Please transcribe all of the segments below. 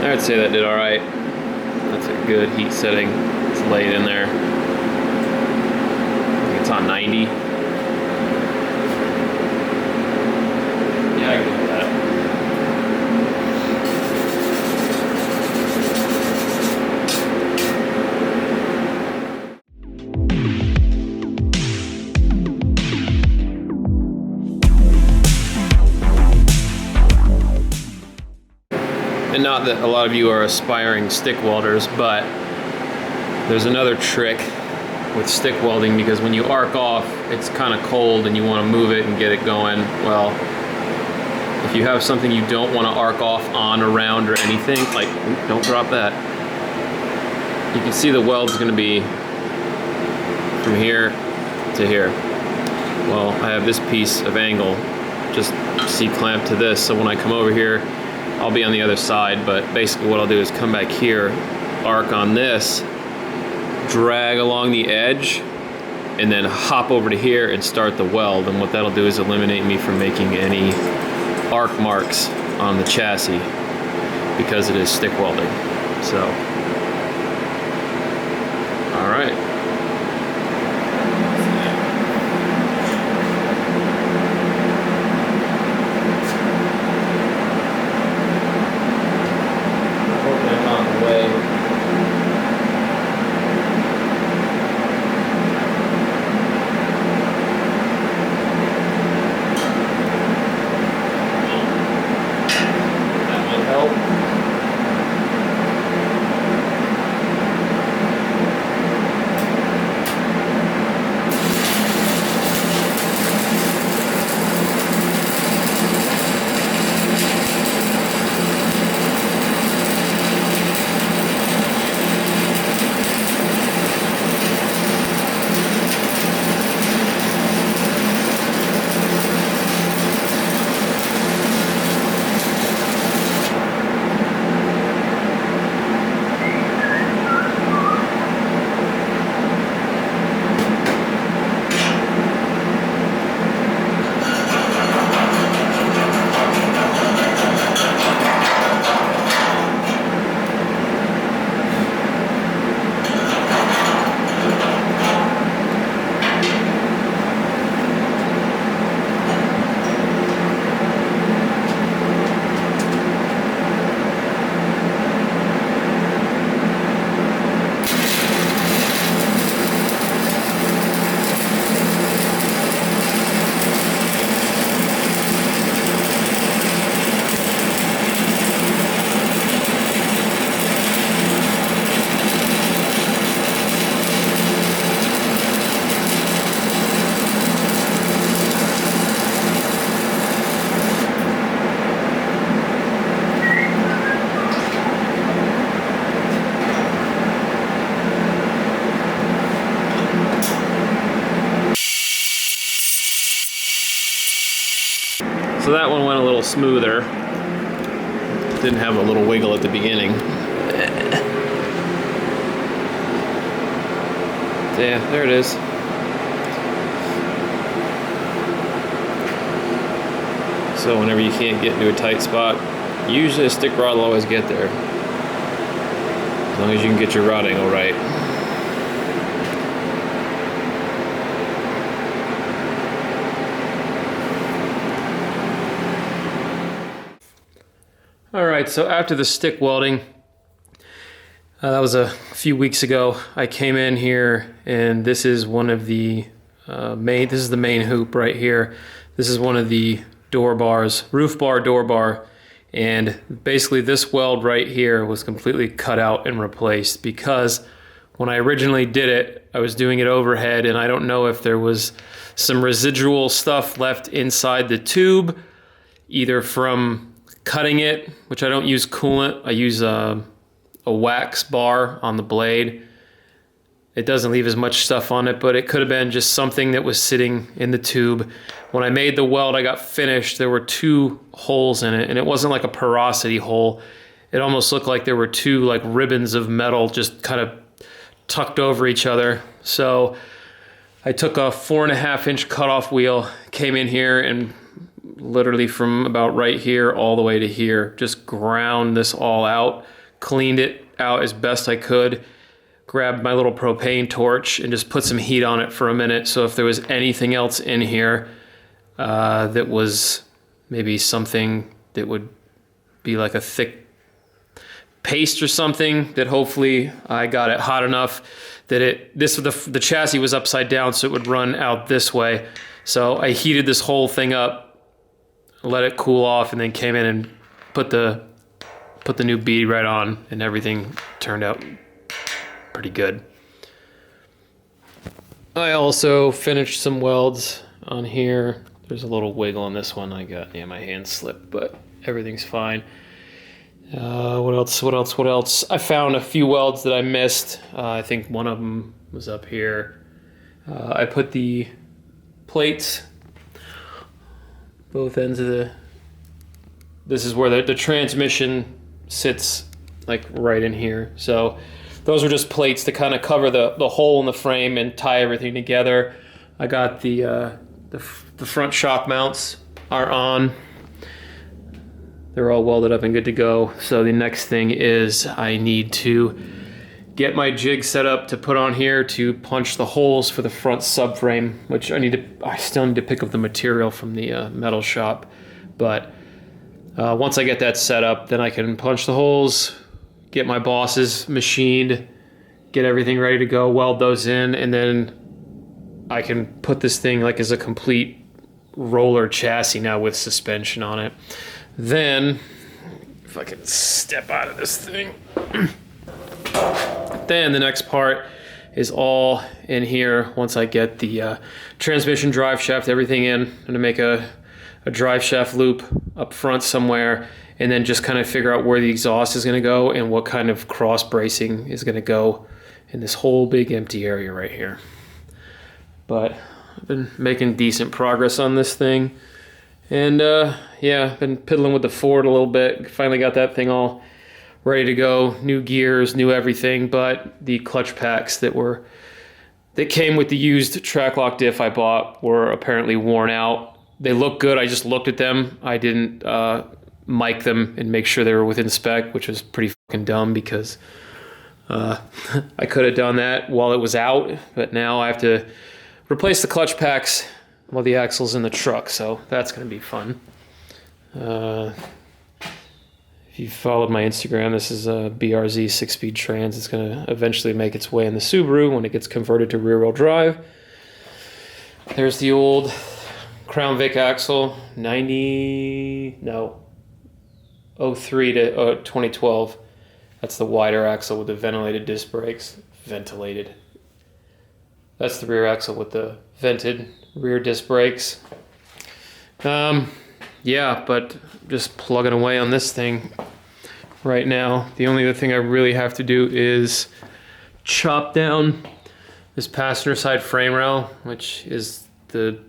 I would say that did all right. That's a good heat setting. It's laid in there. I think it's on 90. Yeah, I can do that. And not that a lot of you are aspiring stick welders, but there's another trick with stick welding, because when you arc off, it's kind of cold and you want to move it and get it going. Well, if you have something you don't want to arc off on, around, or anything, like, don't drop that. You can see the weld's going to be from here to here. Well, I have this piece of angle just C-clamped to this, so when I come over here, I'll be on the other side, but basically what I'll do is come back here, arc on this, drag along the edge, and then hop over to here and start the weld. And what that'll do is eliminate me from making any arc marks on the chassis, because it is stick welding. So, all right. So that one went a little smoother. Didn't have a little wiggle at the beginning. Yeah, there it is. So whenever you can't get into a tight spot, usually a stick rod will always get there. As long as you can get your rod angle right. Alright, so after the stick welding, that was a few weeks ago, I came in here and this is one of the this is the main hoop right here. This is one of the door bars, roof bar, door bar, and basically this weld right here was completely cut out and replaced, because when I originally did it, I was doing it overhead, and I don't know if there was some residual stuff left inside the tube, either from cutting it, which I don't use coolant, I use a wax bar on the blade. It doesn't leave as much stuff on it, but it could have been just something that was sitting in the tube. When I made the weld, I got finished, there were 2 holes in it, and it wasn't like a porosity hole. It almost looked like there were 2 like ribbons of metal just kind of tucked over each other. So I took a 4.5-inch cutoff wheel, came in here, and literally from about right here all the way to here, just ground this all out cleaned it out as best I could, grabbed my little propane torch and just put some heat on it for a minute. So if there was anything else in here that was maybe something that would be like a thick paste or something, that hopefully I got it hot enough that the chassis was upside down, so it would run out this way. So I heated this whole thing up, let it cool off, and then came in and put the new bead right on, and everything turned out pretty good. I also finished some welds on here. There's a little wiggle on this one. My hand slipped, but everything's fine. What else? I found a few welds that I missed. I think one of them was up here. I put the plates, both ends of this is where the transmission sits, like right in here. So those are just plates to kind of cover the hole in the frame and tie everything together. I got the front shock mounts are on. They're all welded up and good to go. So the next thing is I need to get my jig set up to put on here to punch the holes for the front subframe, which I still need to pick up the material from the metal shop. But once I get that set up, then I can punch the holes, get my bosses machined, get everything ready to go, weld those in, and then I can put this thing like as a complete roller chassis now with suspension on it. Then, if I can step out of this thing, then the next part is all in here. Once I get the transmission, drive shaft, everything in, I'm gonna make a drive shaft loop up front somewhere, and then just kind of figure out where the exhaust is gonna go and what kind of cross bracing is gonna go in this whole big empty area right here. But I've been making decent progress on this thing. And yeah, been piddling with the Ford a little bit. Finally got that thing all ready to go. New gears, new everything, but the clutch packs that came with the used track lock diff I bought were apparently worn out. They look good. I just looked at them. I didn't mic them and make sure they were within spec, which was pretty fucking dumb because I could have done that while it was out, but now I have to replace the clutch packs while the axle's in the truck, so that's going to be fun. If you followed my Instagram, this is a BRZ 6-speed trans. It's going to eventually make its way in the Subaru when it gets converted to rear-wheel drive. There's the old Crown Vic axle, 03 to 2012. That's the wider axle with the ventilated disc brakes. Ventilated. That's the rear axle with the vented rear disc brakes. Yeah, but just plugging away on this thing right now. The only other thing I really have to do is chop down this passenger side frame rail, which is the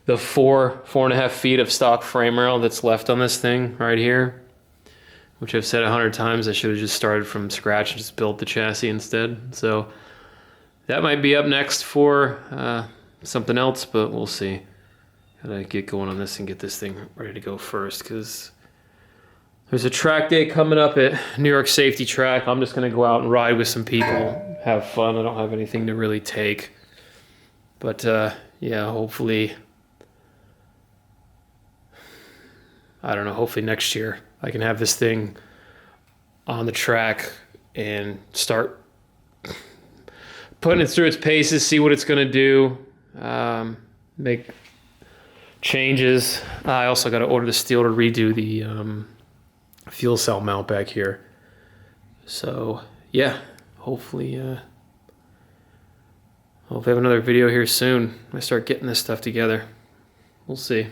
4.5 feet of stock frame rail that's left on this thing right here, which I've said 100 times. I should have just started from scratch and just built the chassis instead. So that might be up next for something else, but we'll see. Gotta get going on this and get this thing ready to go first, because there's a track day coming up at New York Safety Track. I'm just gonna go out and ride with some people, have fun. I don't have anything to really take, but yeah, hopefully, I don't know, hopefully next year I can have this thing on the track and start putting it through its paces, see what it's gonna do, make changes. I also got to order the steel to redo the fuel cell mount back here. So yeah, hopefully I'll have another video here soon. I start getting this stuff together. We'll see.